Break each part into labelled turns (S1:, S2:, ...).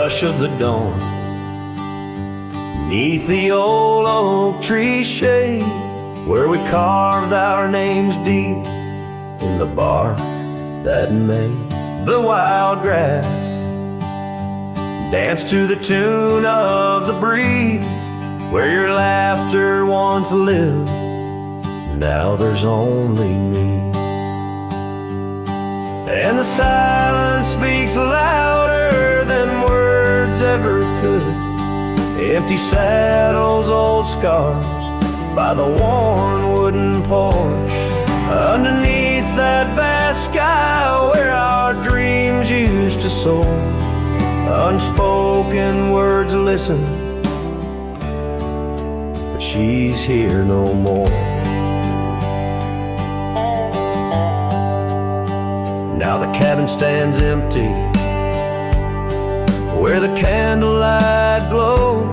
S1: hush of the dawn, 'neath the old oak tree shade, where we carved our names deep in the bark that made the wild grass dance to the tune of the breeze, where your laughter once lived. Now there's only me, and the silence speaks louder than words ever could. Empty saddles, old scars by the worn wooden porch, underneath that vast sky where our dreams used to soar. Unspoken words listen, but she's here no more. Now the cabin stands empty, where the candlelight glowed.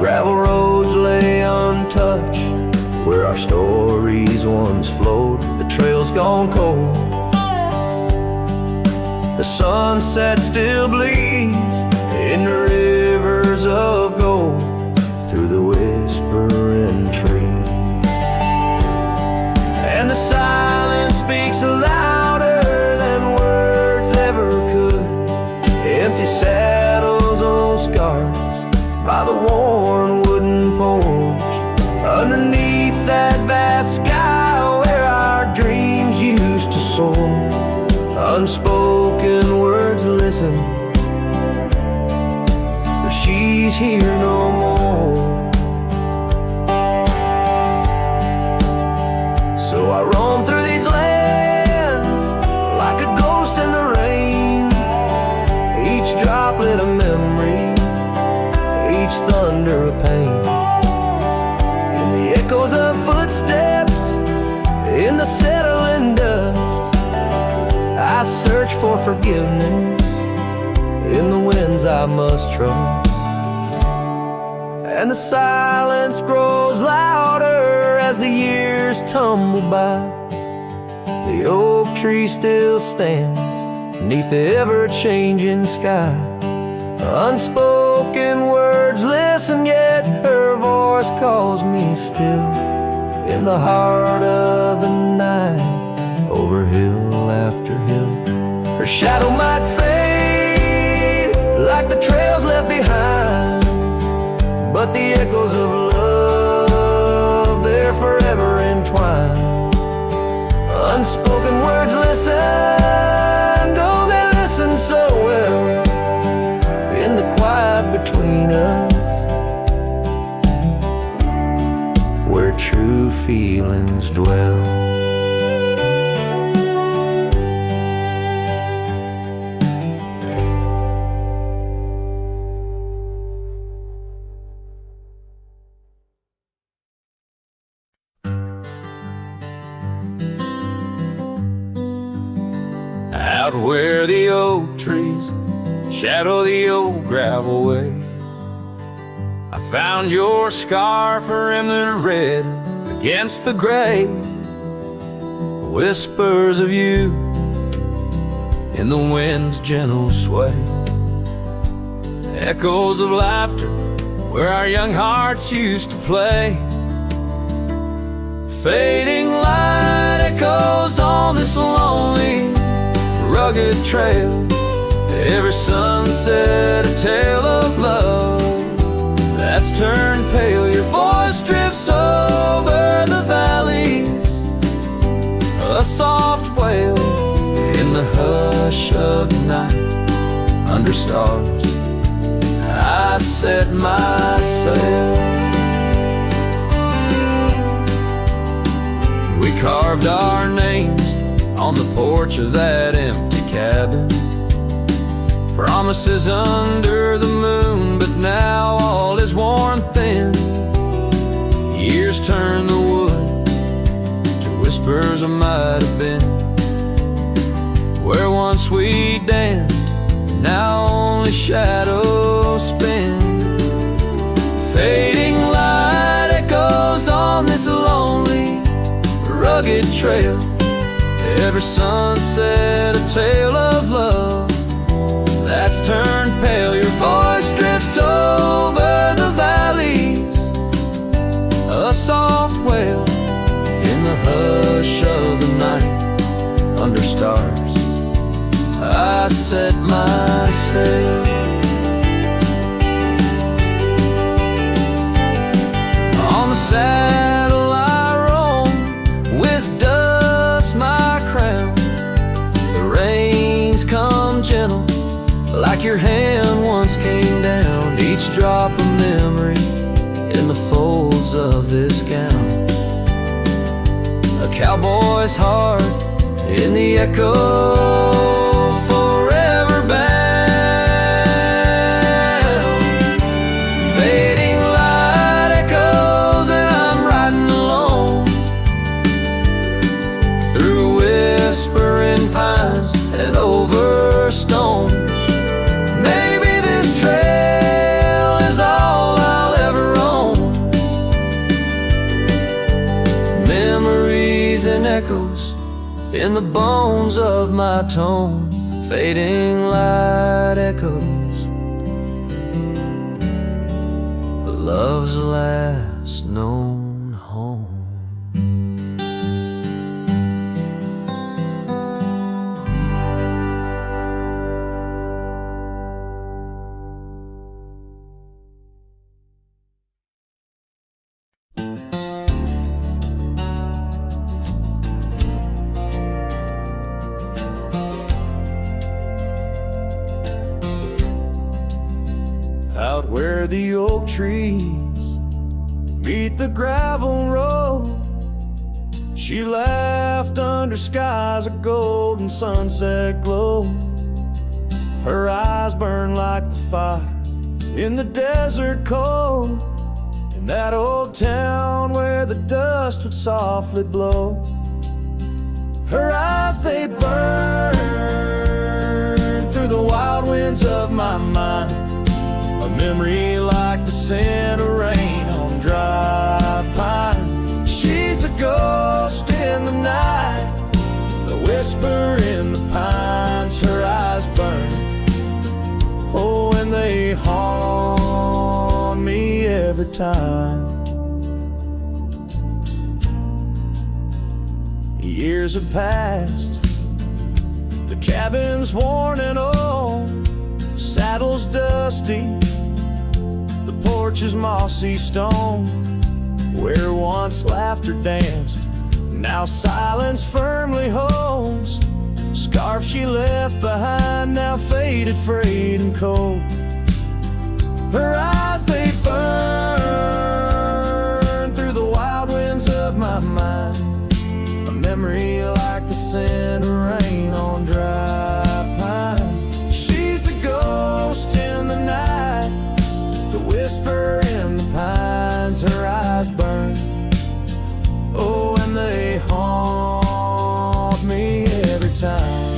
S1: Gravel roads lay untouched, where our stories once flowed. The trail's gone cold, the sunset still bleeds in the rivers of gold through the whispering trees, and the silence speaks louder than words ever could. Empty saddles, old scars by the worn wooden porch, underneath that vast sky where our dreams used to soar. Unspoken words listen, but she's here no more. So I roam through these lands like a ghost in the rain, each droplet a memory, each thunder a pain. In the echoes of footsteps, in the settling dust, I search for forgiveness in the winds I must trust. And the silence grows louder as the years tumble by. The oak tree still stands beneath the ever-changing sky. Unspoken words listen, yet her voice calls me still. In the heart of the night, over hill after hill, her shadow might fade like the trails left behind, but the echoes of love, they're forever entwined. Unspoken words listen, oh they listen so well. In the quiet between us, where true feelings dwell. Out where the oak trees shadow the old gravel way, I found your scarf rimmed red against the gray. Whispers of you in the wind's gentle sway, echoes of laughter where our young hearts used to play. Fading light echoes on this lonely, rugged trail. Every sunset a tale of love that's turned pale. Your voice drifts over the valleys, a soft wail in the hush of night. Under stars I set my sail. We carved our names on the porch of that empty cabin, promises under the moon, but now all is worn thin. Years turn the wood to whispers of might have been. Where once we danced, now only shadows spin. Fading light echoes on this lonely, rugged trail. Every sunset a tale of love that's turned pale. Your voice set my sail. On the saddle I roam, with dust my crown. The reins come gentle, like your hand once came down. Each drop of memory in the folds of this gown. A cowboy's heart in the echo, forever bound. Fading light echoes and I'm riding alone through whispering pines and over stones. Maybe this trail is all I'll ever own. Memories and echoes in the bones of my tone. Fading light echoes, love's last known home. Out where the oak trees meet the gravel road, she laughed under skies of golden sunset glow. Her eyes burned like the fire in the desert cold, in that old town where the dust would softly blow. Her eyes, they burn through the wild winds of my mind, a memory like the scent of rain on dry pine. She's the ghost in the night, the whisper in the pines. Her eyes burn, oh, and they haunt me every time. Years have passed, the cabin's worn and old, saddle's dusty, the porch is mossy stone. Where once laughter danced, now silence firmly holds. Scarf she left behind, now faded, frayed and cold. Her eyes, they burn through the wild winds of my mind, a memory like the scent of rain on dry pine. She's the ghost in the night, the whisper in the pines. Her eyes burn, oh, and they haunt me every time.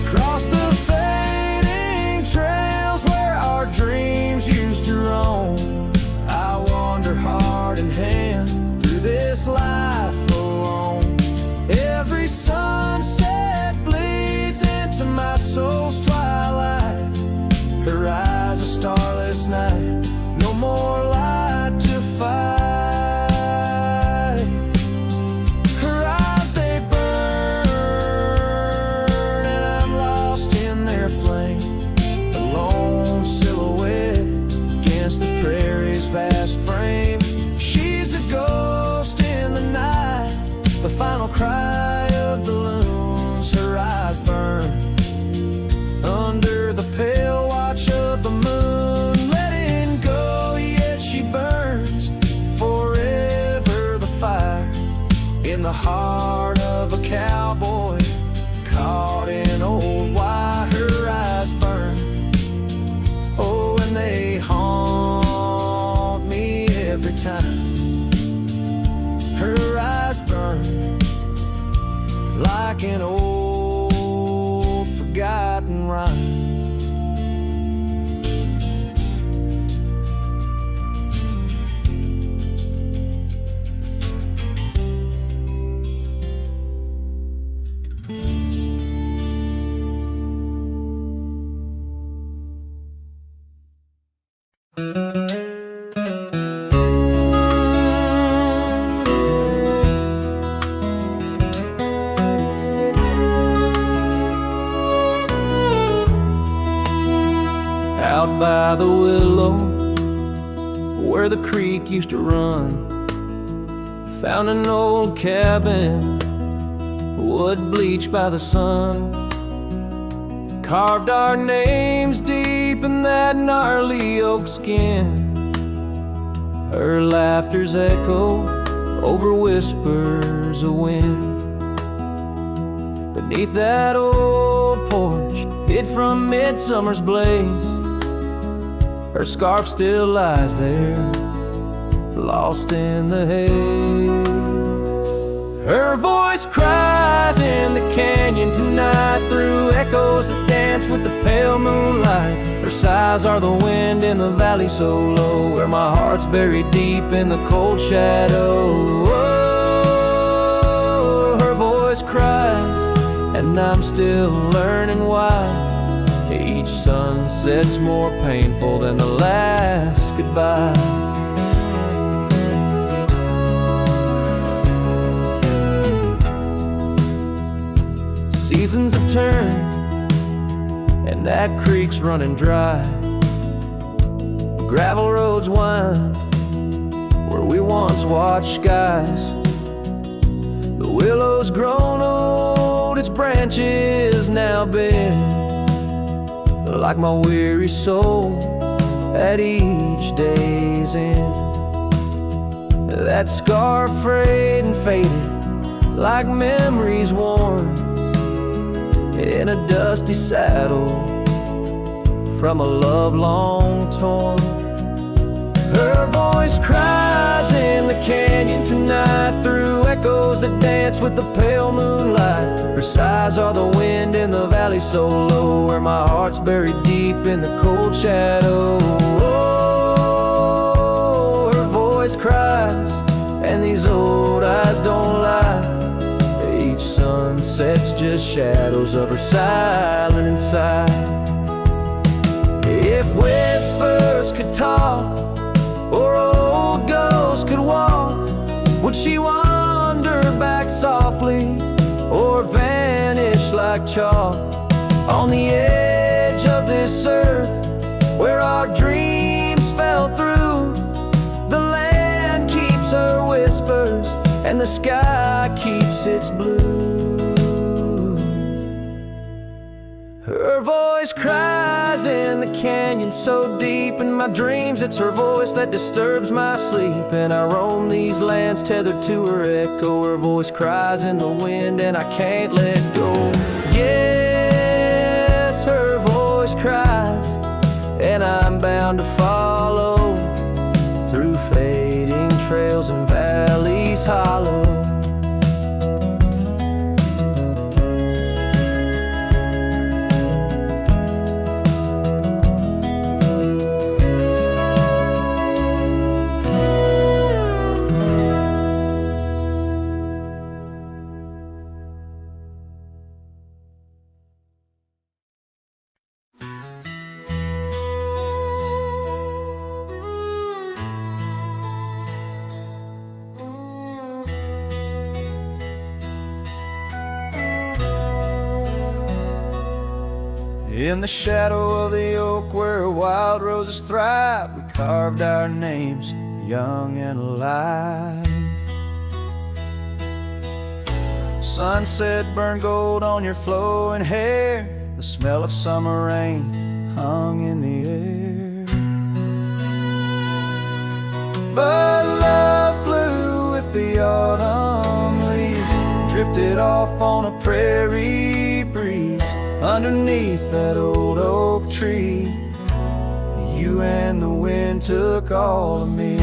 S1: Across the fading trails where our dreams used to roam, I wander heart in hand through this life alone. Every sunset bleeds into my soul's twilight. Her eyes a starless night, no more light to fight. Her eyes, they burn and I'm lost in their flame, a lone silhouette against the prairie's vast frame. She's a ghost in the night, the final cry of the loons. Her eyes burn under the pale watch of the moon, letting go, yet she burns forever. The fire in the heart of a cowboy caught in old wire. Her eyes burn, oh, and they haunt me every time. Her eyes burn like an old forgotten rhyme. by the willow where the creek used to run. Found an old cabin, wood bleached by the sun. Carved our names deep in that gnarly oak skin. Her laughter's echo over whispers of wind. Beneath that old porch, hid from midsummer's blaze, her scarf still lies there, lost in the haze. Her voice cries in the canyon tonight, through echoes that dance with the pale moonlight. Her sighs are the wind in the valley so low, where my heart's buried deep in the cold shadow. Oh, her voice cries, and I'm still learning why each sunset's more painful than the last goodbye. Seasons have turned, and that creek's running dry. Gravel roads wind where we once watched skies. The willow's grown old, its branches now bend, like my weary soul at each day's end. That scar frayed and faded, like memories worn in a dusty saddle from a love long torn. Her voice cries in the canyon tonight, through echoes that dance with the pale moonlight. Her sighs are the wind in the valley so low, where my heart's buried deep in the cold shadow. Oh, her voice cries, and these old eyes don't lie. Each sunset's just shadows of her silent inside. If whispers could talk, or old ghosts could walk, would she wander back softly, or vanish like chalk on the edge of this earth where our dreams fell through? The land keeps her whispers, and the sky keeps its blue. Her voice cries in the canyon so deep in my dreams, it's her voice that disturbs my sleep. And I roam these lands tethered to her echo. Her voice cries in the wind, and I can't let go. Yes, her voice cries, and I'm bound to follow through fading trails and valleys hollow.
S2: In the shadow of the oak where wild roses thrive, we carved our names young and alive. Sunset burned gold on your flowing hair, the smell of summer rain hung in the air. But love flew with the autumn leaves, drifted off on a prairie breeze. Underneath that old oak tree, you and the wind took all of me.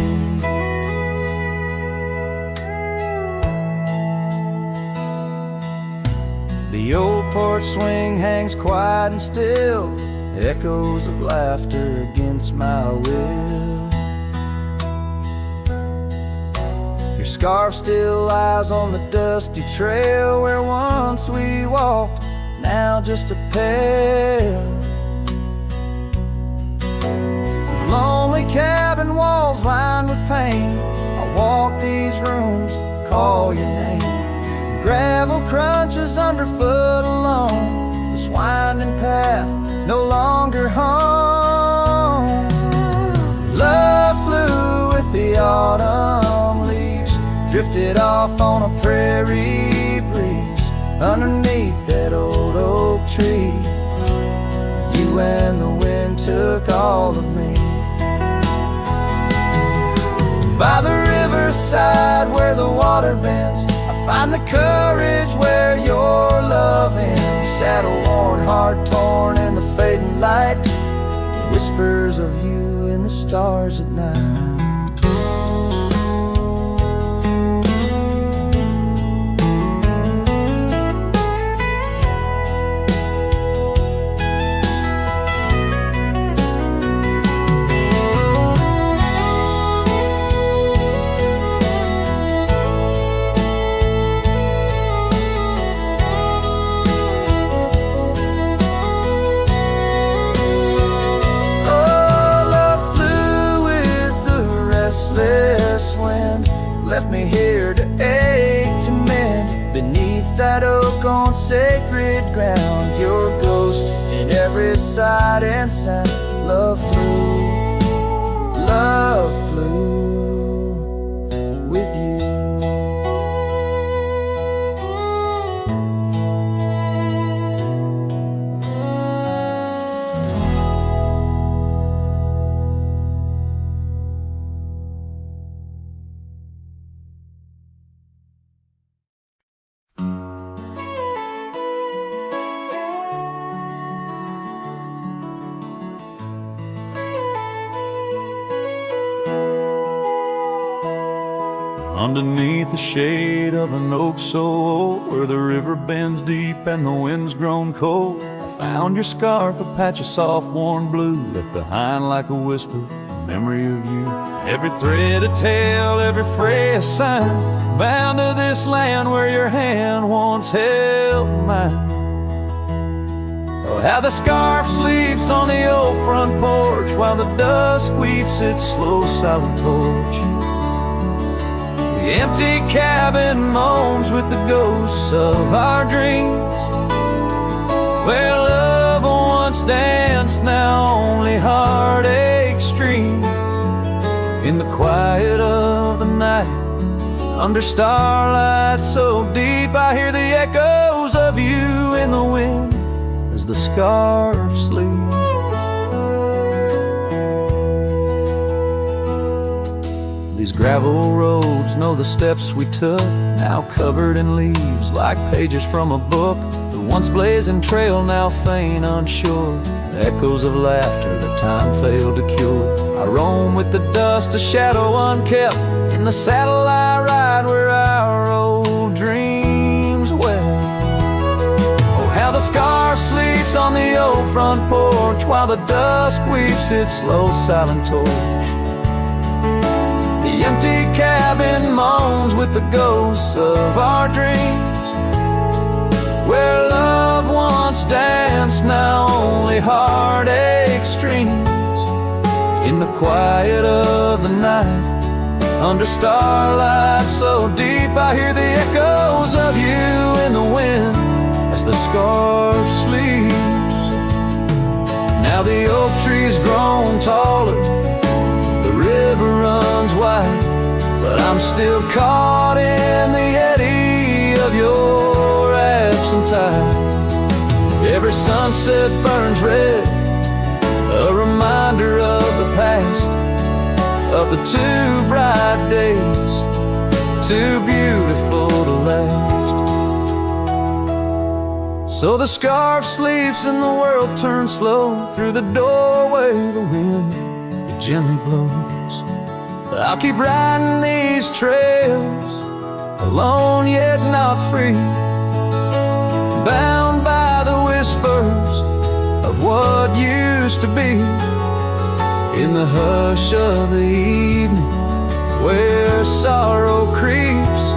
S2: The old porch swing hangs quiet and still, echoes of laughter against my will. Your scarf still lies on the dusty trail where once we walked, now just a pail. Lonely cabin walls lined with pain, I walk these rooms, call your name. Gravel crunches underfoot alone, this winding path no longer home. drifted off on a prairie breeze underneath that old oak tree. You and the wind took all of me. By the riverside where the water bends, I find the courage where your love ends. Saddle worn, heart torn in the fading light, whispers of you in the stars at night. Left me here to ache, to mend beneath that oak on sacred ground. Your ghost in every sight and sound. Love flew with you.
S3: Underneath the shade of an oak so old, where the river bends deep and the wind's grown cold, I found your scarf, a patch of soft worn blue, left behind like a whisper, a memory of you. Every thread a tale, every fray a sign, bound to this land where your hand once held mine. Oh, how the scarf sleeps on the old front porch, while the dusk weeps its slow silent torch. The empty cabin moans with the ghosts of our dreams, where love once danced, now only heartache streams. In the quiet of the night, under starlight so deep, I hear the echoes of you in the wind as the scarf sleeps. These gravel roads know the steps we took, now covered in leaves like pages from a book. The once blazing trail now faint unsure, the echoes of laughter that time failed to cure. I roam with the dust, a shadow unkept, in the saddle I ride where our old dreams well. Oh, how the scarf sleeps on the old front porch, while the dusk weeps its slow silent torch. The empty cabin moans with the ghosts of our dreams, where love once danced, now only heartache streams. In the quiet of the night, under starlight so deep, I hear the echoes of you in the wind as the scarf sleeps. Now the oak tree's grown taller, the river runs wide, but I'm still caught in the eddy of your absent tide. Every sunset burns red, a reminder of the past, of the two bright days, too beautiful to last. So the scarf sleeps and the world turns slow, through the doorway the wind it gently blows. I'll keep riding these trails, alone yet not free, bound by the whispers of what used to be. In the hush of the evening, where sorrow creeps,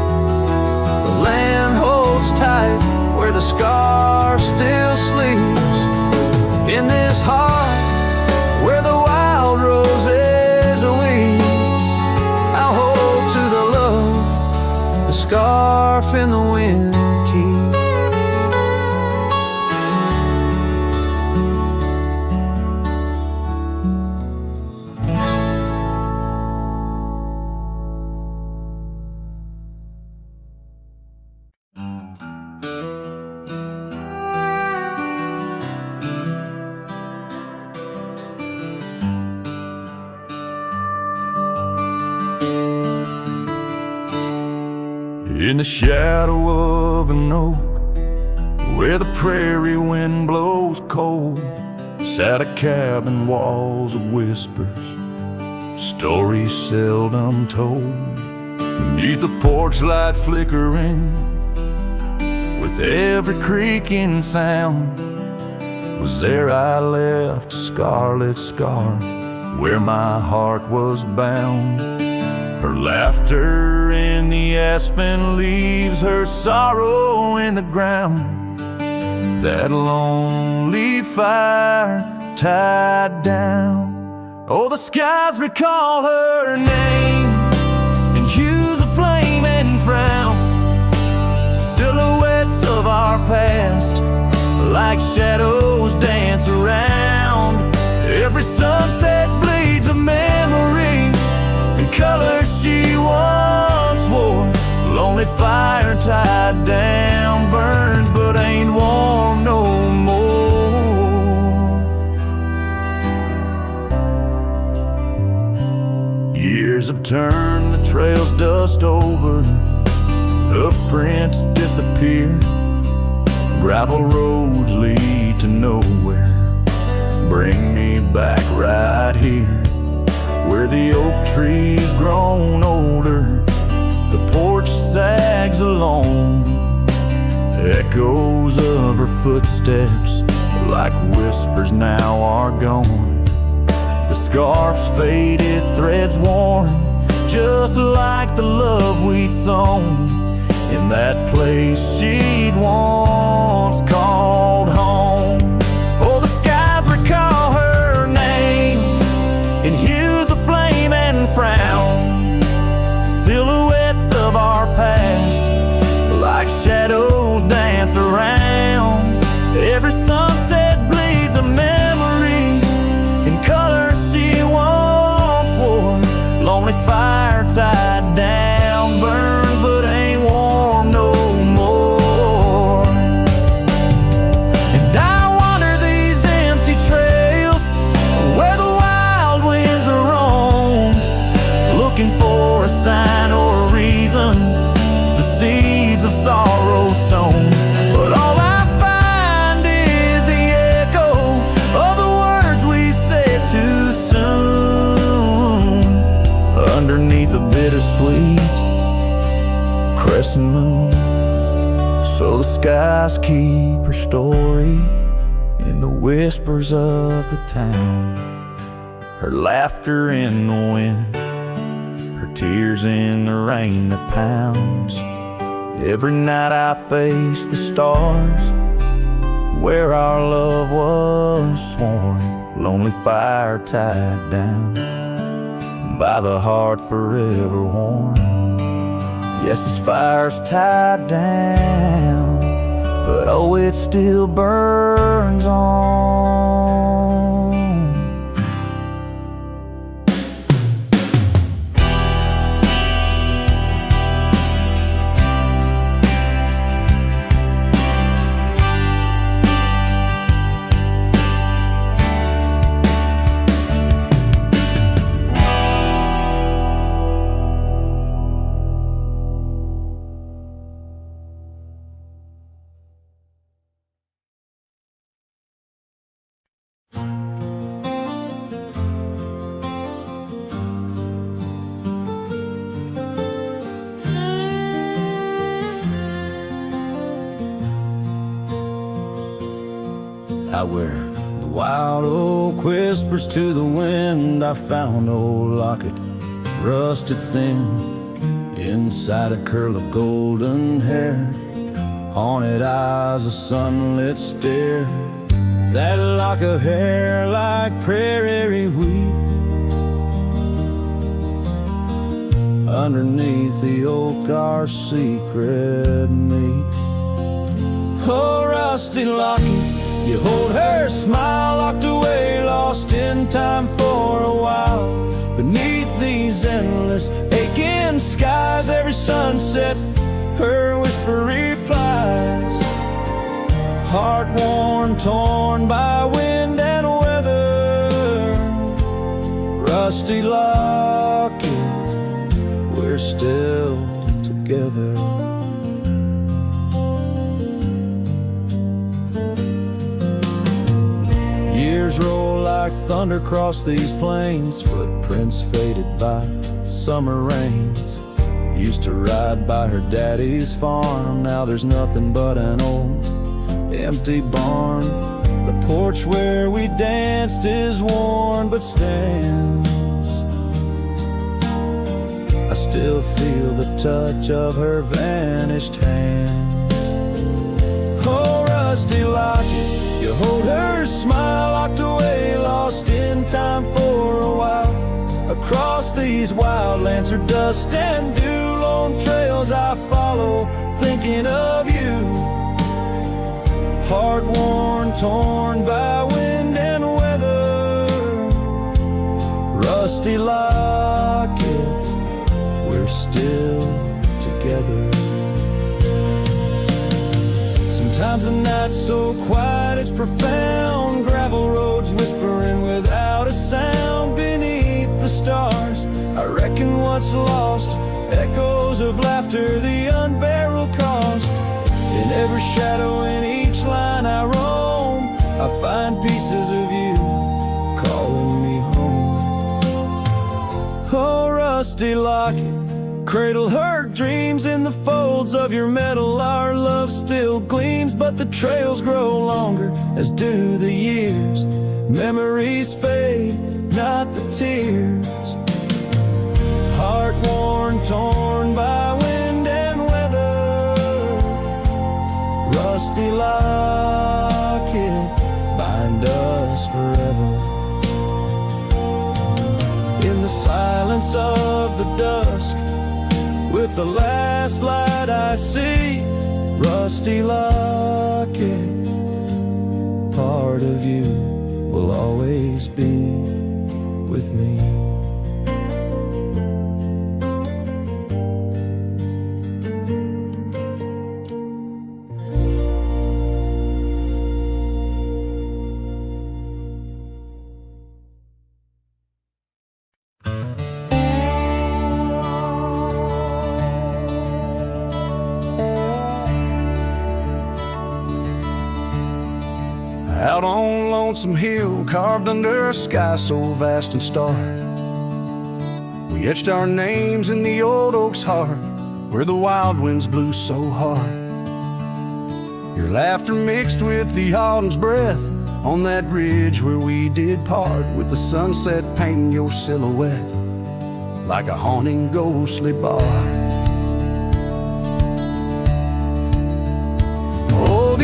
S3: the land holds tight where the scarf still sleeps. In this heart where the wild roses weep, I'll hold to the love the scarf in the wind keeps. In the shadow of an oak, where the prairie wind blows cold, sat a cabin, walls of whispers, stories seldom told. Beneath the porch light flickering, with every creaking sound, was there I left a scarlet scarf where my heart was bound. Her laughter in the aspen leaves, her sorrow in the ground. That lonely fire tied down. Oh, the skies recall her name in hues of flame and frown. Silhouettes of our past, like shadows dance around. Every sunset bleeds a memory in colors she once wore. Lonely fire tied down, burns but ain't warm no more. Years have turned the trails dust over, hoof prints disappear. Gravel roads lead to nowhere, bring me back right here, where the oak tree's grown older, the porch sags alone. Echoes of her footsteps, like whispers, now are gone. The scarf's faded, threads worn, just like the love we'd sown in that place she'd once called home. Oh, the skies recall her name in hues of flame and frown. Silhouettes of our past, like shadows dance around. Every sunset bleeds a memory in colors she once wore. Lonely fire tied down, burns but ain't warm no more. And I wander these empty trails where the wild winds are roamed, looking for a sign or a reason, the seeds of sorrow sown. But all I find is the echo of the words we said too soon, underneath a bittersweet crescent moon. So the skies keep her story in the whispers of the town, her laughter in the wind, her tears in the rain that pounds. Every night I face the stars where our love was sworn. Lonely fire tied down by the heart forever worn. Yes, this fire's tied down, but oh, it still burns on. Out where the wild oak whispers to the wind, I found old locket, rusted thin, inside a curl of golden hair, haunted eyes, a sunlit stare. That lock of hair like prairie wheat, underneath the oak our secret meet. Oh, rusty locket, you hold her smile, locked away, lost in time for a while. Beneath these endless aching skies, every sunset her whisper replies. Heart worn, torn by wind and weather, rusty locket, we're still together. Thunder crossed these plains, footprints faded by summer rains. Used to ride by her daddy's farm, now there's nothing but an old empty barn. The porch where we danced is worn but stands. I still feel the touch of her vanished hands. Oh, rusty locket, you hold her smile, locked away, lost in time for a while. Across these wildlands are dust and dew, lone trails I follow, thinking of you. Heart worn, torn by wind and weather. Rusty locket, we're still together. Sometimes the night's so quiet it's profound, gravel roads whispering without a sound beneath the stars. I reckon what's lost, echoes of laughter, the unbearable cost. In every shadow, in each line I roam, I find pieces of you calling me home. Oh, rusty locket, cradle her dreams in the folds of your metal. Our love still gleams, but the trails grow longer, as do the years. Memories fade, not the tears. Heart worn, torn by wind and weather. Rusty locket, bind us forever. In the silence of the dusk, with the last light I see, rusty locket, part of you will always be with me.
S2: Out on Lonesome Hill, carved under a sky so vast and starry, we etched our names in the old oak's heart, where the wild winds blew so hard. Your laughter mixed with the autumn's breath on that ridge where we did part, with the sunset painting your silhouette like a haunting ghostly bar.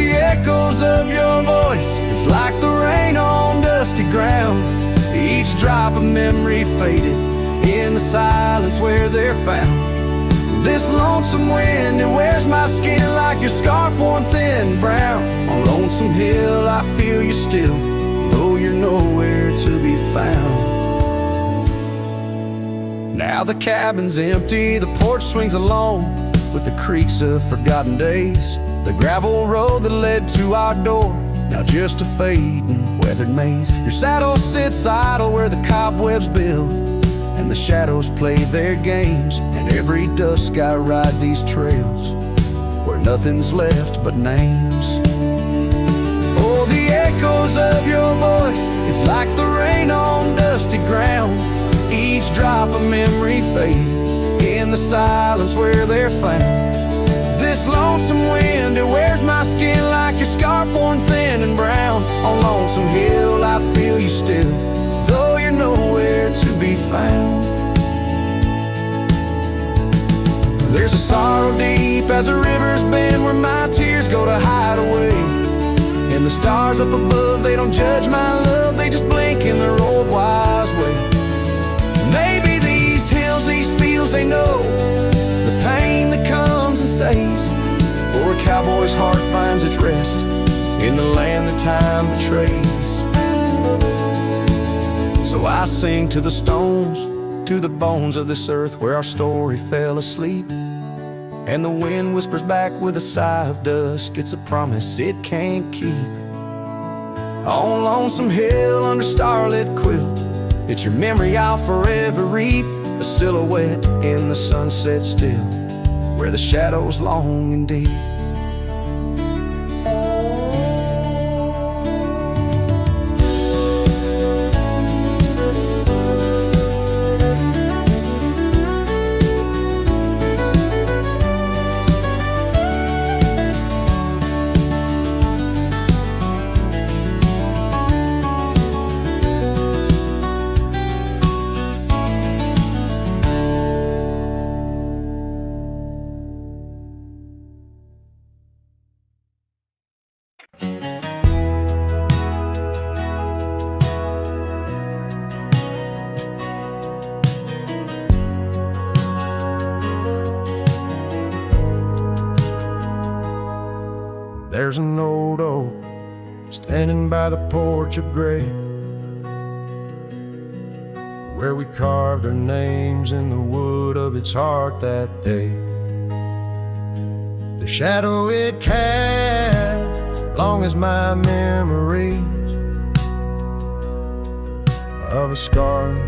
S2: Echoes of your voice, it's like the rain on dusty ground. Each drop of memory faded in the silence where they're found. This lonesome wind, it wears my skin like your scarf worn thin brown. On Lonesome Hill I feel you still, though you're nowhere to be found. Now the cabin's empty, the porch swings alone with the creaks of forgotten days. The gravel road that led to our door, now just a fading weathered maze. Your saddle sits idle where the cobwebs build, and the shadows play their games. And every dusk I ride these trails where nothing's left but names. Oh, the echoes of your voice, it's like the rain on dusty ground. Each drop of memory faded in the silence where they're found. This lonesome wind, it wears my skin like your scarf worn thin and brown. On Lonesome Hill I feel you still, though you're nowhere to be found. There's a sorrow deep as the rivers bend, where my tears go to hide away. And the stars up above, they don't judge my love, they just blink in their old wise way. Maybe these hills, these fields, they know the pain that comes and stays. For a cowboy's heart finds its rest in the land that time betrays. So I sing to the stones, to the bones of this earth where our story fell asleep. And the wind whispers back with a sigh of dusk, it's a promise it can't keep. On Lonesome Hill under starlit quilt, it's your memory I'll forever reap. A silhouette in the sunset still, where the shadows long and deep. There's an old oak standing by the porch of gray, where we carved our names in the wood of its heart that day. The shadow it cast, long as my memories of a scarf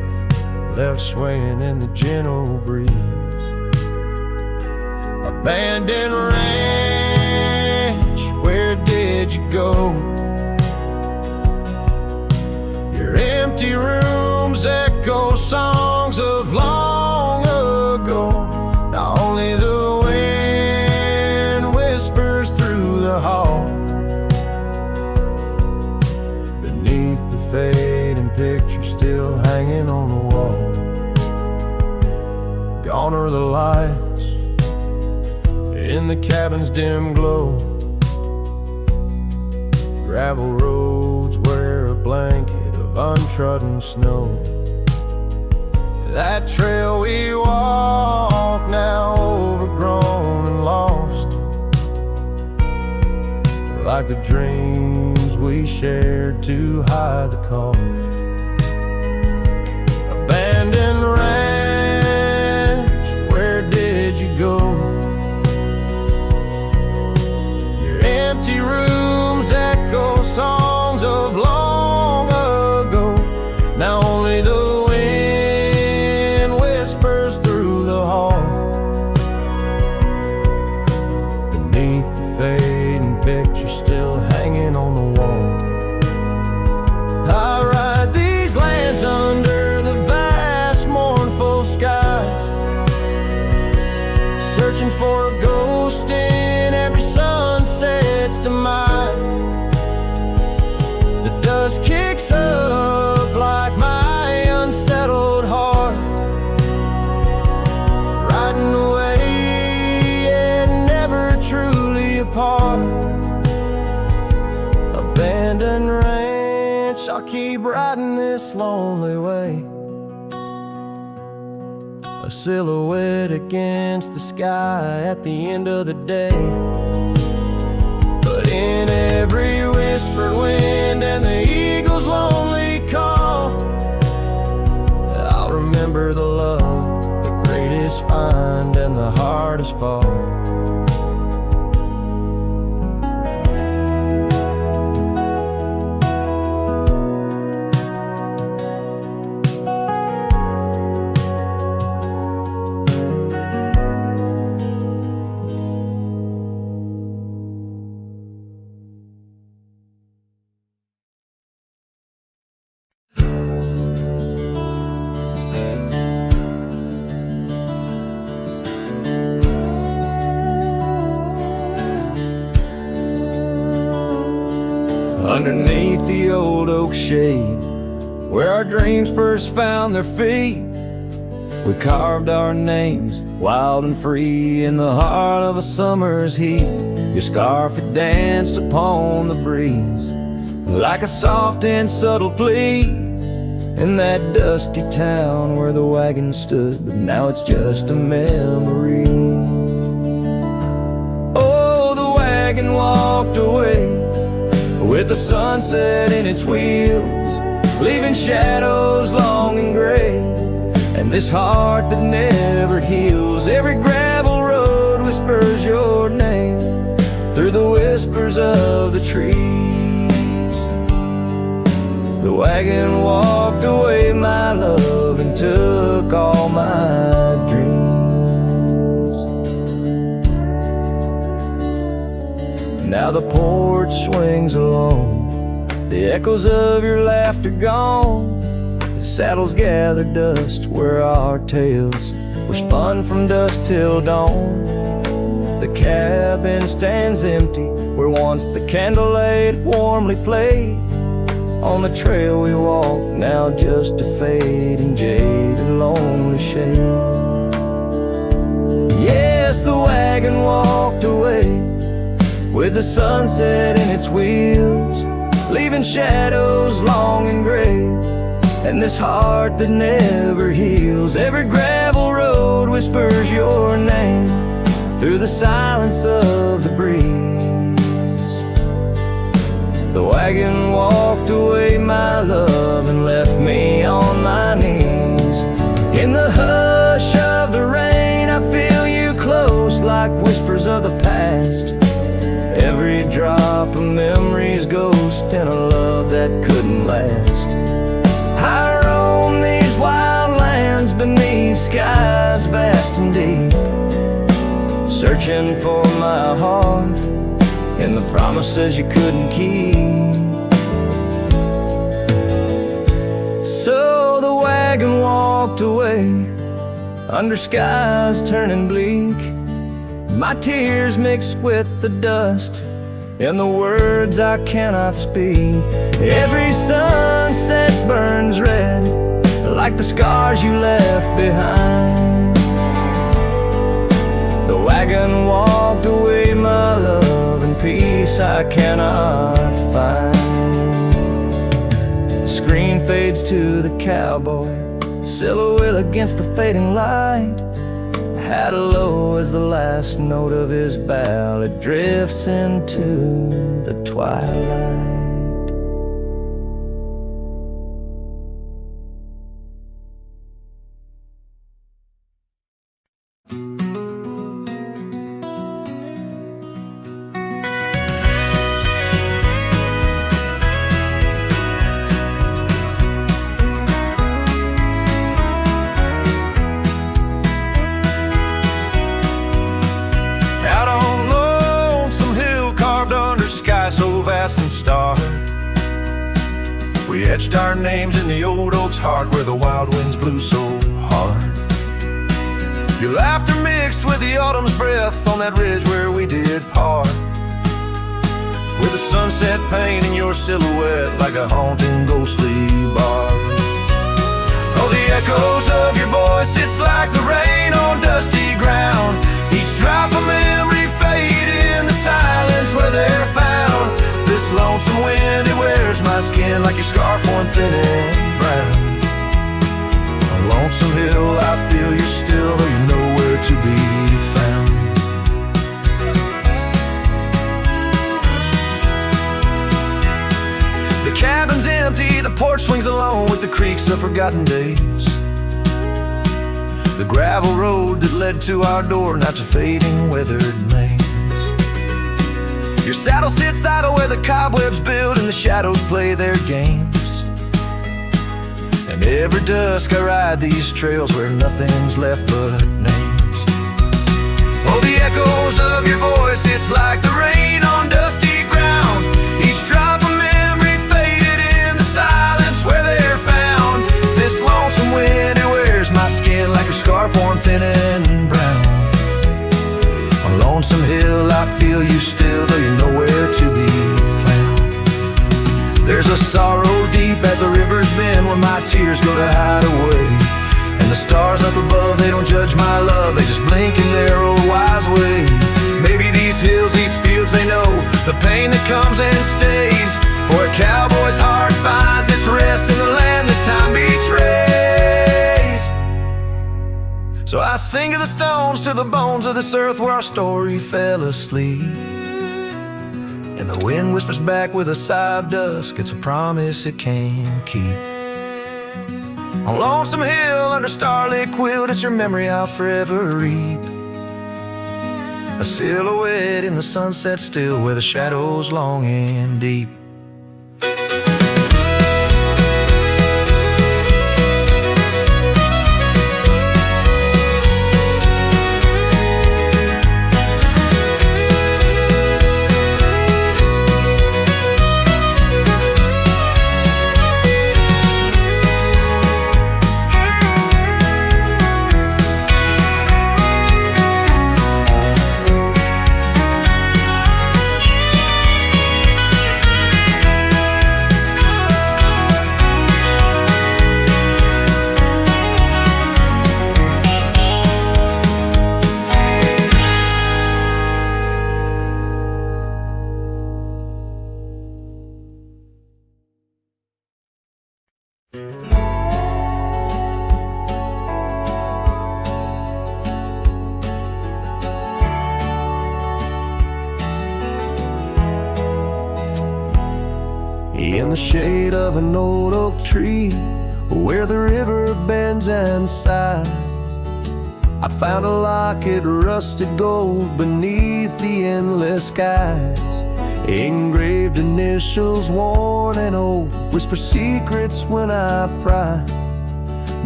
S2: left swaying in the gentle breeze. Abandoned ranch, where did you go? Your empty rooms echo songs of long ago. Now only the wind whispers through the hall. Beneath the fading picture still hanging on the wall. Gone are the lights in the cabin's dim glow. Gravel roads wear a blanket of untrodden snow. That trail we walk, now overgrown and lost, like the dreams we shared to hide the cost. Abandoned ranch, where did you go? Your empty rooms echo songs of long ago. Now only the wind whispers through the hall. Beneath the fading picture still hanging on the wall. I ride these lands under the vast mournful skies, searching for a ghost in every sunset's demise. The dust kicks up like my unsettled heart, riding away and never truly apart. Abandoned ranch, I'll keep riding this lonely way, a silhouette against the sky at the end of the day. But in every whispered wind and the eagle's lonely call, I'll remember the love, the greatest find and the hardest fall. Underneath the old oak shade, where our dreams first found their feet, we carved our names wild and free in the heart of a summer's heat. Your scarf it danced upon the breeze like a soft and subtle plea in that dusty town where the wagon stood, but now it's just a memory. Oh, the wagon walked away with the sunset in its wheels, leaving shadows long and gray, and this heart that never heals. Every gravel road whispers your name through the whispers of the trees. The wagon walked away, my love, and took all my dreams. Now the porch swings alone, the echoes of your laughter gone. The saddles gather dust where our tales were spun from dusk till dawn. The cabin stands empty where once the candlelight warmly played. On the trail we walk, now just a fading jade and lonely shade. Yes, the wagon walked away with the sunset in its wheels, leaving shadows long and gray, and this heart that never heals. Every gravel road whispers your name through the silence of the breeze.
S1: wagon walked away, my love, and left me on my knees. In the hush of the rain, I feel you close like whispers of the past. Every drop of memory's ghost in a love that couldn't last. I roam these wild lands beneath skies vast and deep, searching for my heart and the promises you couldn't keep. So the wagon walked away under skies turning bleak. My tears mixed with the dust and the words I cannot speak. Every sunset burns red like the scars you left behind. The wagon walked away, my love, and peace I cannot find. The screen fades to the cowboy, silhouette against the fading light. Had low as the last note of his ballad drifts into the twilight.
S2: We etched our names in the old oak's heart where the wild winds blew so hard. Your laughter mixed with the autumn's breath on that ridge where we did part, with the sunset painting your silhouette like a haunting ghostly bar. Oh, the echoes of your voice, it's like the rain on dusty ground. Each drop of memory fade in the silence where they're found. This lonesome wind, it wears my skin like your scarf worn thin and brown. On Lonesome Hill, I feel you still, though you're nowhere to be found. The cabin's empty, the porch swings alone with the creaks of forgotten days. The gravel road that led to our door, now it's a fading, weathered maze. Your saddle sits idle where the cobwebs build and the shadows play their games. And every dusk I ride these trails where nothing's left but names. Oh, the echoes of your voice, it's like the rain on dusty ground. Each drop of memory faded in the silence where they're found. This lonesome wind, it wears my skin like a scarf worn thin and brown. On Lonesome Hill, I feel you still, though you're nowhere to be found. There's a sorrow deep as the river's bend where my tears go to hide away. And the stars up above, they don't judge my love, they just blink in their old wise way. Maybe these hills, these fields, they know the pain that comes and stays. For a cowboy's heart finds its rest in the land that time betrays. So I sing to the stones, to the bones of this earth where our story fell asleep. And the wind whispers back with a sigh of dusk, it's a promise it can't keep. On Lonesome Hill under starlit quilt, it's your memory I'll forever reap. A silhouette in the sunset still where the shadows long and deep.
S1: in the shade of an old oak tree, where the river bends and sighs. I found a locket, rusted gold, beneath the endless skies. Engraved initials, worn and old, whisper secrets when I pry.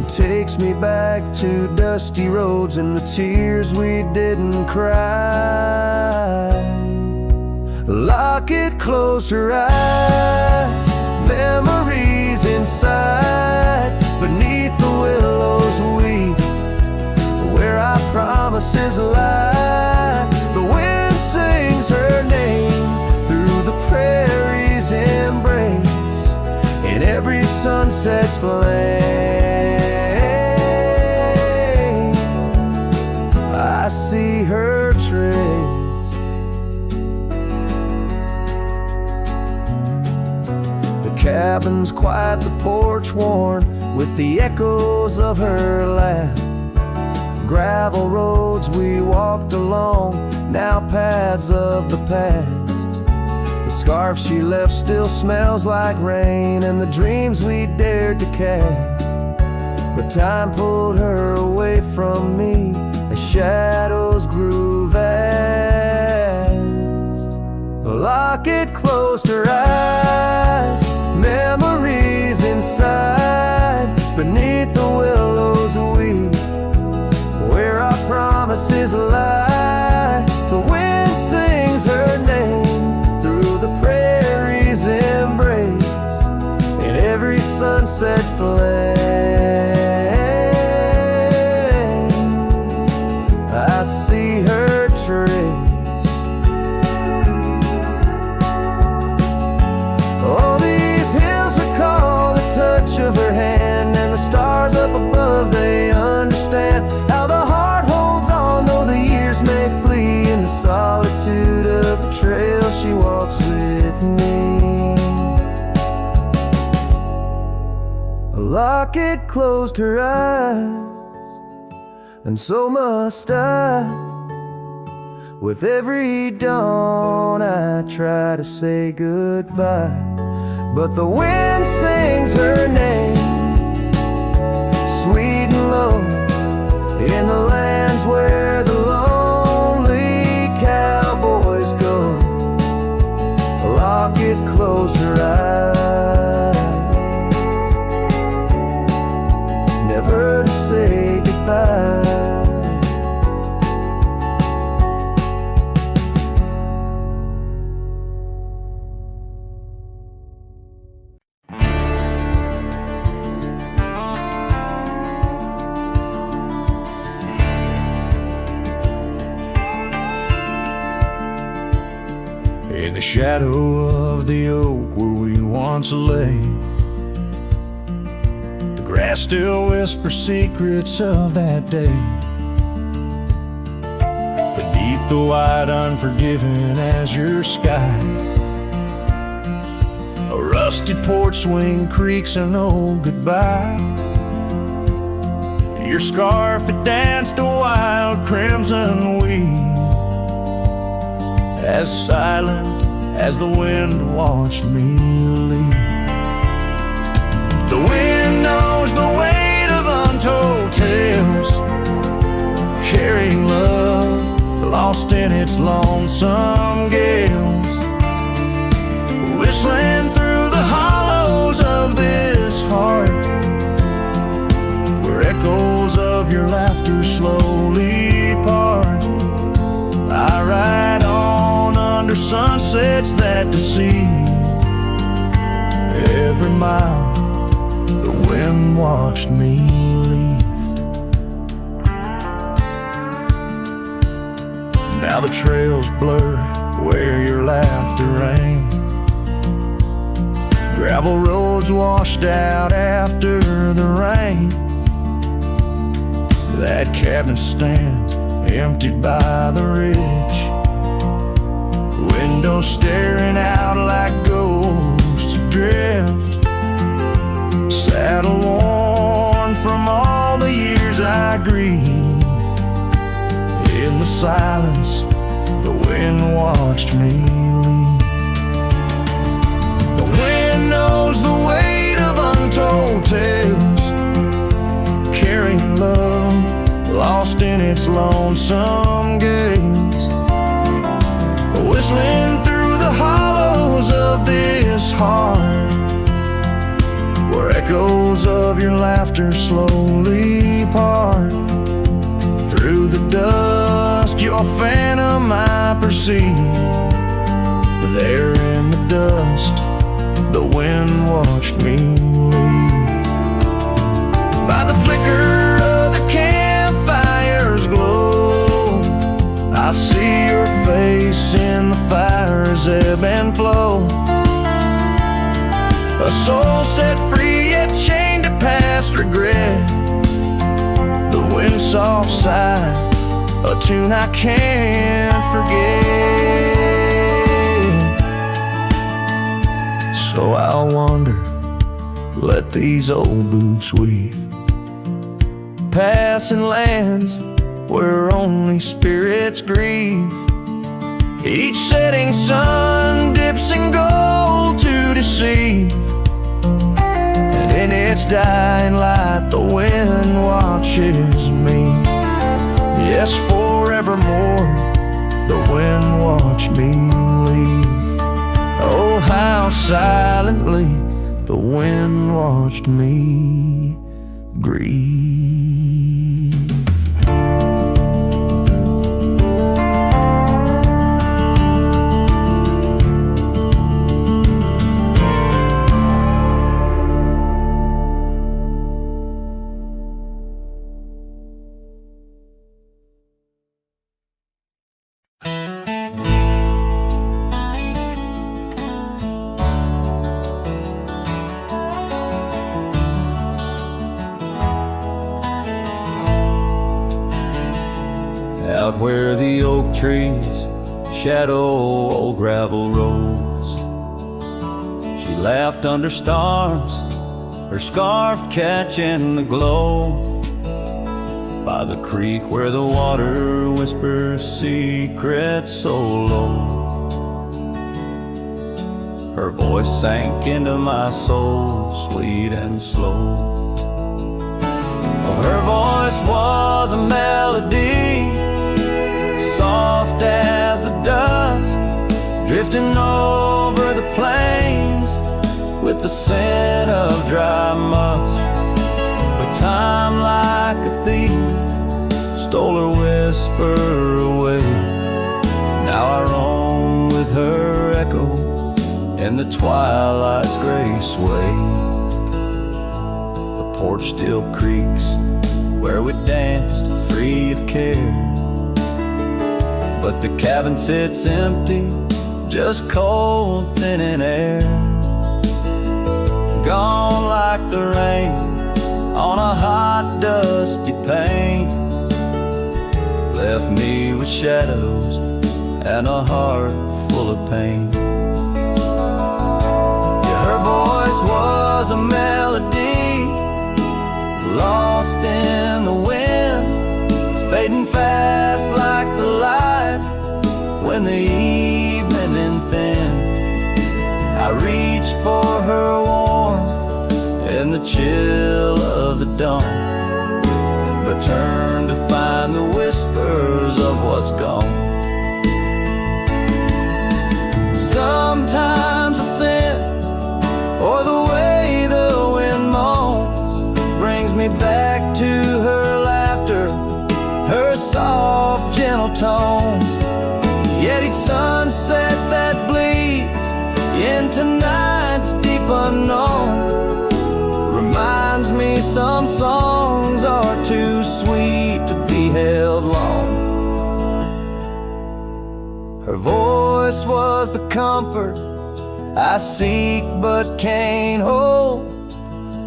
S1: It takes me back to dusty roads and the tears we didn't cry. Locket closed her eyes, memories inside, beneath the willows weep, where our promises lie. The wind sings her name through the prairie's embrace, in every sunset's flame I see her trace. The cabin's quiet, the porch worn with the echoes of her laugh. Gravel roads we walked along, now paths of the past. The scarf she left still smells like rain, and the dreams we dared to cast. But time pulled her away from me as shadows grew vast. The locket closed her eyes, memories inside, beneath the willows weep, where our promises lie. The wind sings her name through the prairie's embrace, in every sunset flame I see her trace. All these hills recall the touch of her hand, and the stars up above, they understand how the heart holds on, though the years may flee. In the solitude of the trail she walks with me. A locket closed her eyes, and so must I. With every dawn I try to say goodbye, but the wind sings her name, sweet and low, in the lands where the lonely cowboys go. A locket closed her eyes, never to say goodbye.
S3: In the shadow of the oak where we once lay, the grass still whispers secrets of that day. Beneath the wide unforgiving azure sky, a rusted porch swing creaks an old goodbye. Your scarf had danced a wild crimson weave, as silent as the wind watched me leave. The wind knows the weight of untold tales, carrying love lost in its lonesome gales, whistling through the hollows of this heart, where echoes of your laughter slowly part. I ride on under sunsets that deceive. Every mile the wind watched me leave. Now the trails blur where your laughter rang, gravel roads washed out after the rain. That cabin stands emptied by the ridge, windows staring out like ghosts adrift. Saddle worn from all the years I grieve. In the silence, the wind watched me leave. The wind
S2: of your laughter slowly part. Through the dusk, your phantom I perceive. There in the dust, the wind watched me leave. By the flicker of the campfire's glow, I see your face in the fire's ebb and flow. A soul set free yet chained to past regret. The wind's soft sigh, a tune I can't forget. So I'll wander, let these old boots weave, paths and lands where only spirits grieve. Each setting sun dips in gold to deceive, and in its dying light the wind watches me. Yes, forevermore the wind watched me leave. Oh, how silently the wind watched me grieve.
S3: Out where the oak trees shadow old gravel roads, she laughed under stars, her scarf catching the glow. By the creek where the water whispers secrets so low, her voice sank into my soul, sweet and slow. Her voice was a melody, soft as the dusk, drifting over the plains with the scent of dry musk. But time, like a thief, stole her whisper away. Now I roam with her echo in the twilight's gray sway. The porch still creaks where we danced free of care, but the cabin sits empty, just cold, thinning air. Gone like the rain on a hot, dusty pane, left me with shadows and a heart full of pain. Yeah, her voice was a melody, lost in the wind, fading fast like the light when the evening thin. I reached for her warmth in the chill of the dawn, but turned to find the whispers of what's gone. Sometimes a scent or the way the wind moans brings me back to her laughter, her soft, gentle tones. Yet each sunset that bleeds into night's deep unknown reminds me some songs are too sweet to be held long. Her voice was the comfort I seek but can't hold,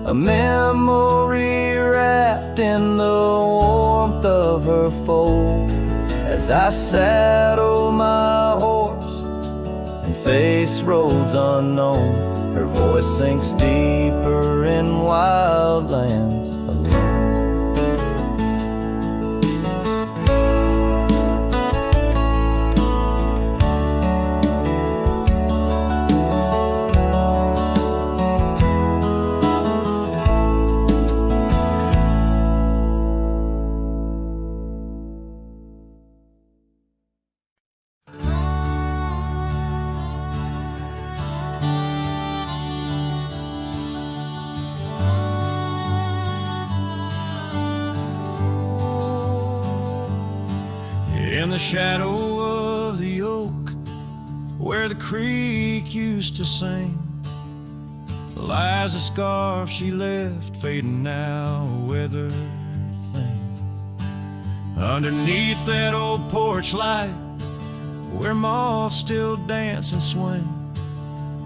S3: a memory wrapped in the warmth of her fold. As I saddle my horse and face roads unknown, her voice sinks deeper in wild lands alone.
S2: the shadow of the oak, where the creek used to sing, lies a scarf she left, fading now, a weathered thing. Underneath that old porch light, where moths still dance and swing,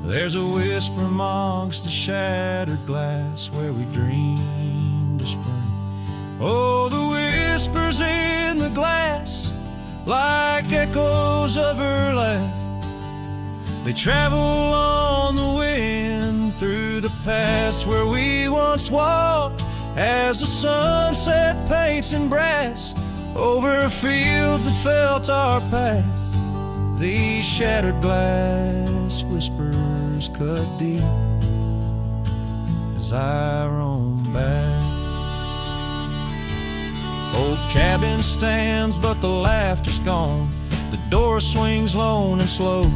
S2: there's a whisper amongst the shattered glass, where we dreamed of spring. Oh, the whispers in the glass, like echoes of her laugh, they travel on the wind through the past where we once walked, as the sunset paints in brass over fields that felt our past. These shattered glass whispers cut deep as I roam back. Old cabin stands, but the laughter's gone. The door swings lone and slow.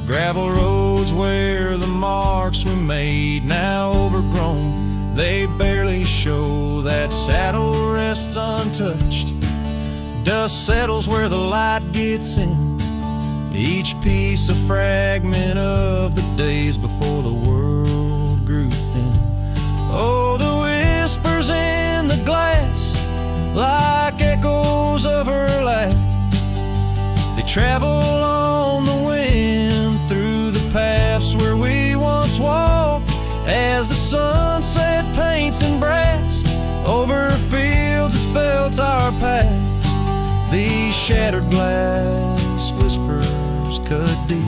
S2: Gravel roads where the marks we made, now overgrown, they barely show. That saddle rests untouched, dust settles where the light gets in, each piece a fragment of the days before the world grew thin. Oh, the whispers in the glass, like echoes of her laugh, they travel on the wind through the paths where we once walked, as the sunset paints in brass over fields that felt our past. These shattered glass whispers cut deep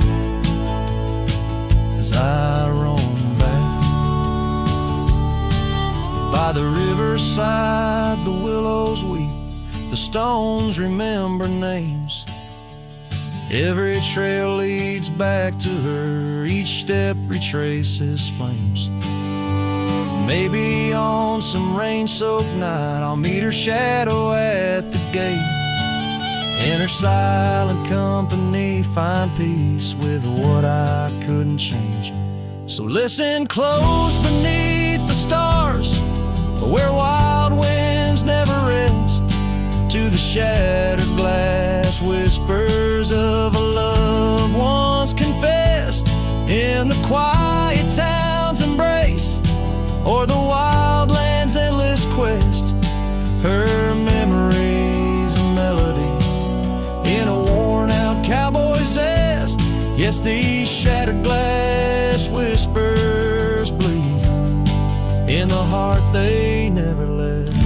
S2: as I roam back. By the riverside the willows weep, the stones remember names. Every trail leads back to her, each step retraces flames. Maybe on some rain-soaked night I'll meet her shadow at the gate. In her silent company find peace with what I couldn't change. So listen close beneath the stars, where wild winds never rest, to the shattered glass whispers of a love once confessed, in the quiet town's embrace or the wild land's endless quest. Her memory's a melody in a worn out cowboy's zest. Yes, these shattered glass whispers bleed in the heart they never left.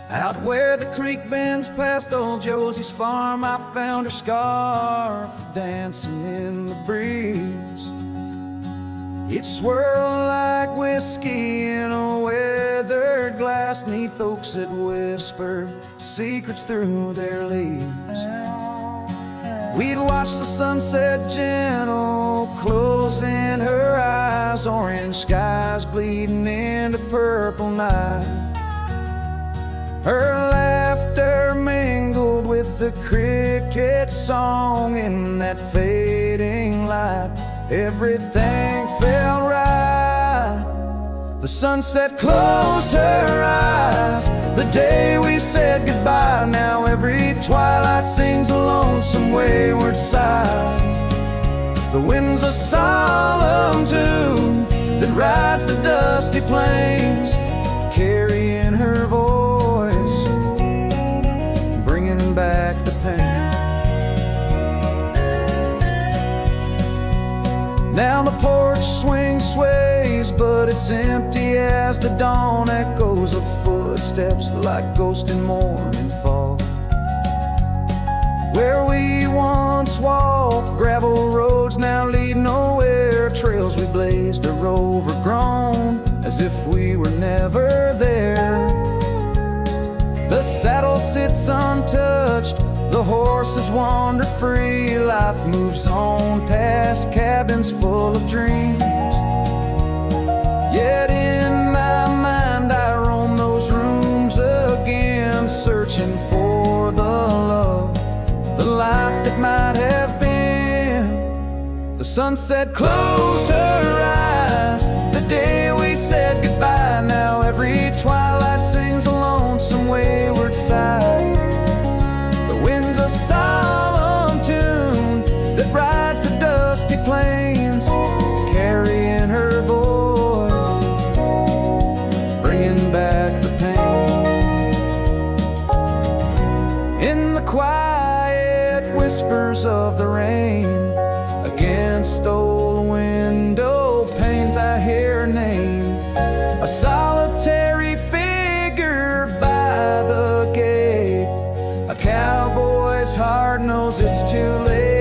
S1: Out where the creek bends past old Josie's farm, I found her scarf dancing in the breeze. It swirled like whiskey in a weathered glass, 'neath oaks that whisper secrets through their leaves. We'd watch the sunset gentle, closing her eyes, orange skies bleeding into purple night. Her laughter mingled with the cricket song in that fading light. Everything felt right. The sunset closed her eyes the day we said goodbye. Now every twilight sings a lonesome wayward sigh. The wind's a solemn tune that rides the dusty plains, carrying her voice, bringing back the pain. Now the porch swing sways, but it's empty as the dawn echoes of footsteps like ghosts in morning fog. Where we once walked, gravel roads now lead nowhere. Trails we blazed are overgrown, as if we were never there. The saddle sits untouched,
S2: The horses wander free, life moves on past cabins full of dreams. Yet in my mind I roam those rooms again, searching for the love, the life that might have been. The sunset closed her eyes the day we said goodbye. Now every twilight sings a lonesome wayward sigh. The wind's a solemn tune that rides the dusty plains, carrying her voice, bringing back the pain. In the quiet whispers of the rain, against old window panes, I hear her name, a solitary figure by the gate. A cowboy's heart knows it's too late.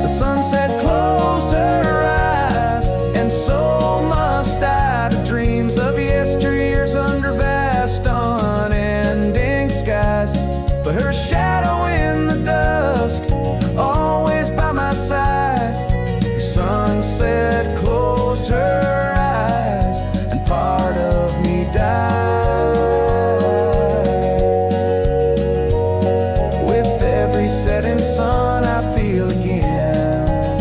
S2: The sunset closed her eyes, and so must I, to dreams of yesteryears under vast unending skies. But her shadow in the dusk, always by my side. The sunset closed her eyes, and part of me died. With every setting sun I feel again.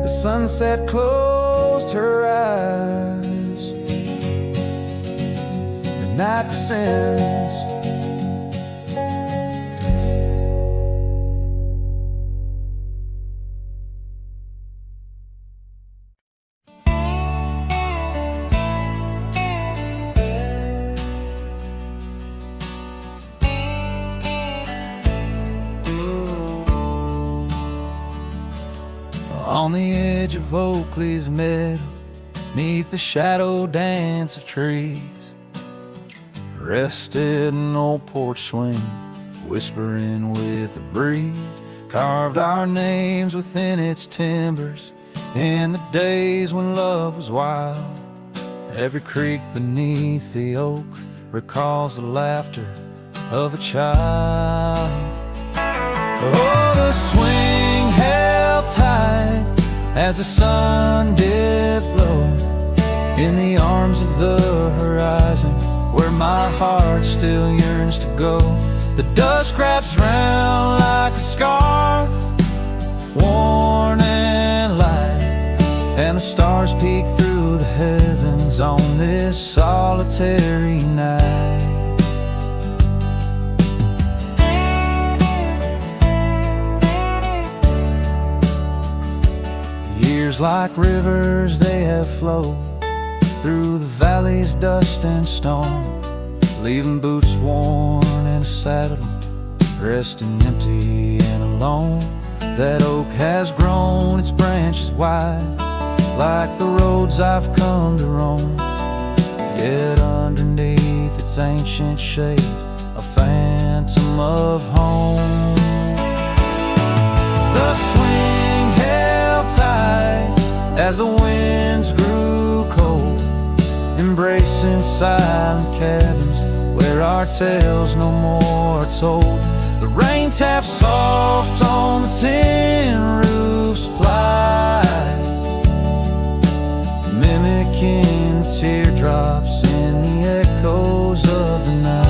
S2: The sunset closed her eyes. The night descends. On the edge of Oakley's meadow, neath the shadow dance of trees, rested an old porch swing, whispering with the breeze. Carved our names within its timbers, in the days when love was wild. Every creek beneath the oak recalls the laughter of a child. Oh, the swing held tight as the sun dipped low in the arms of the horizon, where my heart still yearns to go. The dust wraps round like a scarf, worn and light, and the stars peek through the heavens on this solitary night. Years like rivers they have flowed through the valley's dust and stone, leaving boots worn and a saddle, resting empty and alone. That oak has grown its branches wide, like the roads I've come to roam. Yet underneath its ancient shade, a phantom of home. The swing held tight as the winds grew cold, embracing silent cabins where our tales no more are told. The rain taps soft on the tin roof's ply, mimicking the teardrops in the echoes of the night.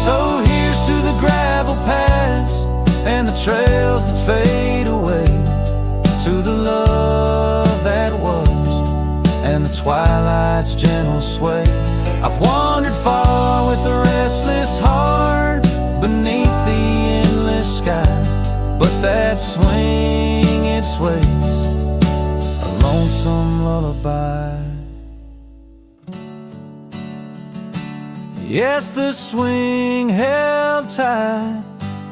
S2: So here's to the gravel paths and the trails that fade away, to the love that was and the twilight's gentle sway. I've wandered far with a restless heart beneath the endless sky, but that swing it sways, a lonesome lullaby. Yes, the swing held tight,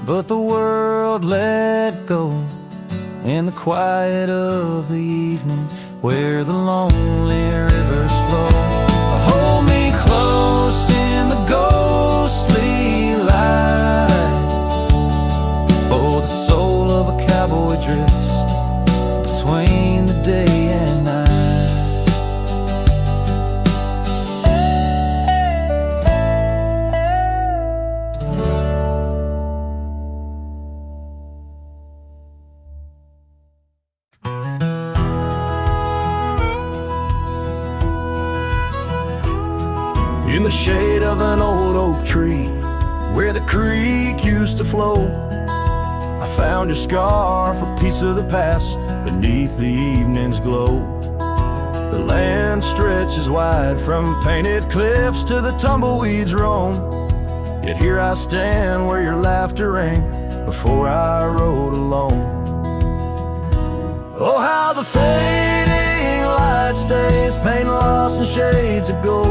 S2: but the world let go in the quiet of the evening, where the lonely rivers flow. Hold me close in the ghostly light,
S1: in the shade of an old oak tree where the creek used to flow. I found your scarf, a piece of the past beneath the evening's glow. The land stretches wide from painted cliffs to the tumbleweeds roam. Yet here I stand where your laughter rang before I rode alone. Oh, how the fading light stays, paint lost in shades of gold,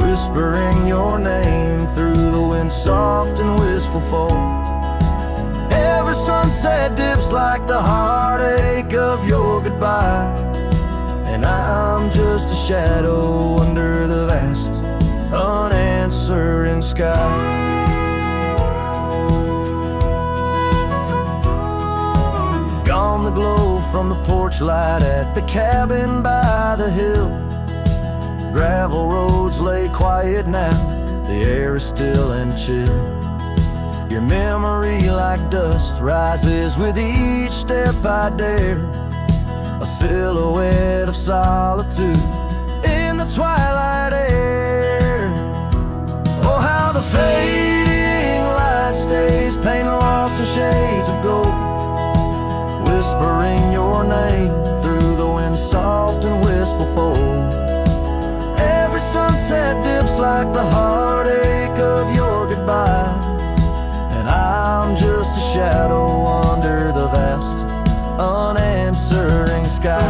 S1: whispering your name through the wind's soft and wistful fold. Every sunset dips like the heartache of your goodbye, and I'm just a shadow under the vast, unanswering sky. Gone the glow from the porch light at the cabin by the hill. Gravel roads lay quiet now, the air is still and chill. Your memory like dust rises with each step I dare, a silhouette of solitude in the twilight air. Oh, how the fading light stays, paint lost in shades of gold, whispering your name through the wind's soft and wistful fold. Every sunset dips like the heartache of your goodbye, and I'm just a shadow under the vast, unanswering sky.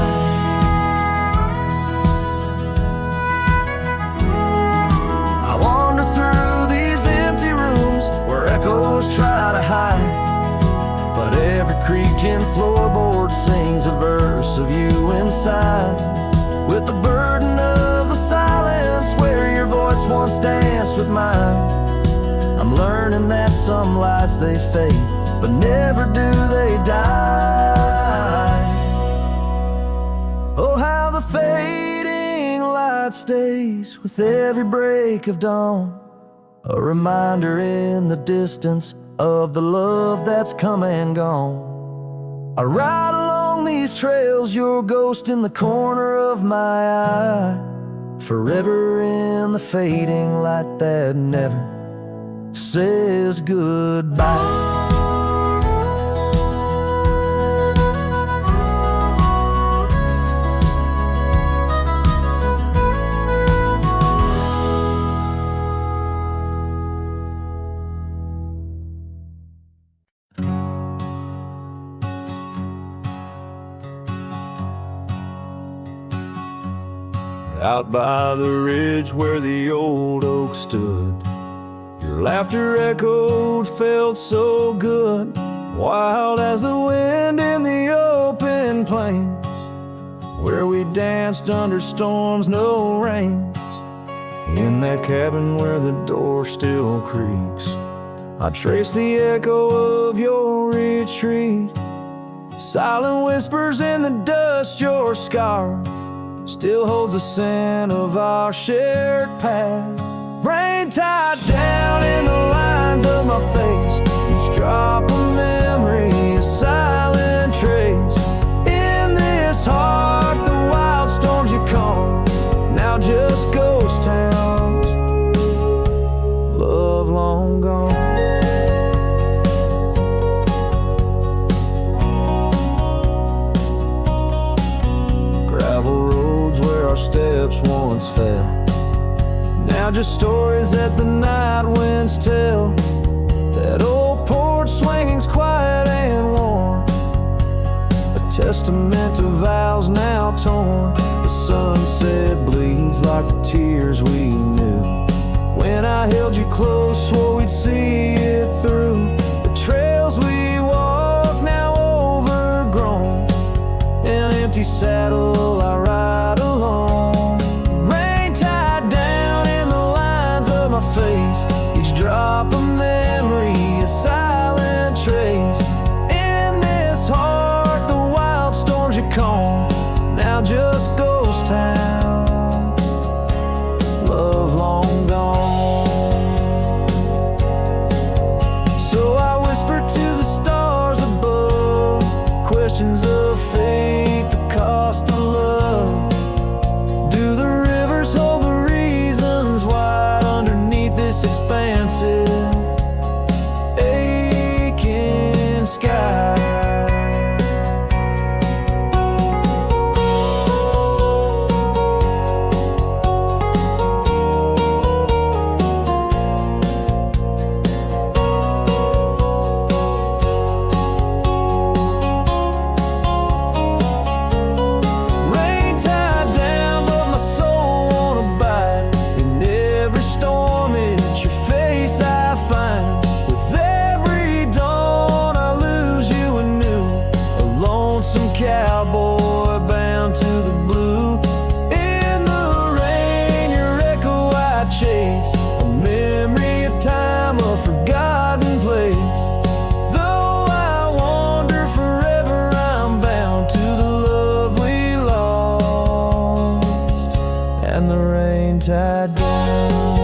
S1: I wander through these empty rooms where echoes try to hide, but every creaking floorboard sings a verse of you inside. With the burden of the silence where your voice once danced with mine, I'm learning that some lights they fade, but never do they die. Oh, how the fading light stays with every break of dawn, a reminder in the distance of the love that's come and gone. I ride along these trails, your ghost in the corner of my eye, forever in the fading light that never says goodbye.
S3: Out by the ridge where the old oak stood, your laughter echoed, felt so good, wild as the wind in the open plains, where we danced under storms, no rains. In that cabin where the door still creaks, I trace the echo of your retreat. Silent whispers in the dust, your scarf still holds the scent of our shared path. Rain tied down in the lines of my face, each drop of memory a silent trace. In this heart the wild storms you calm, now just ghost towns, love long gone. Gravel roads where our steps once fell, now just stories that the night winds tell. That old porch swinging's quiet and warm, a testament to vows now torn. The sunset bleeds like the tears we knew. When I held you close, swore we'd see it through. The trails we walk now overgrown, an empty saddle I ride alone. Rain tied down in the lines of my face, each drop of memory a silent trace. In this heart the wild storms you calm, now just ghost town, love long gone. So I whisper to the stars above, questions of fate, the cost of love. Do the rivers hold the reason
S2: this expansive, aching sky. Cowboy bound to the blue. In the rain, your echo I chase, a memory of time, a forgotten place. Though I wander forever, I'm bound to the love we lost, and the rain tied down.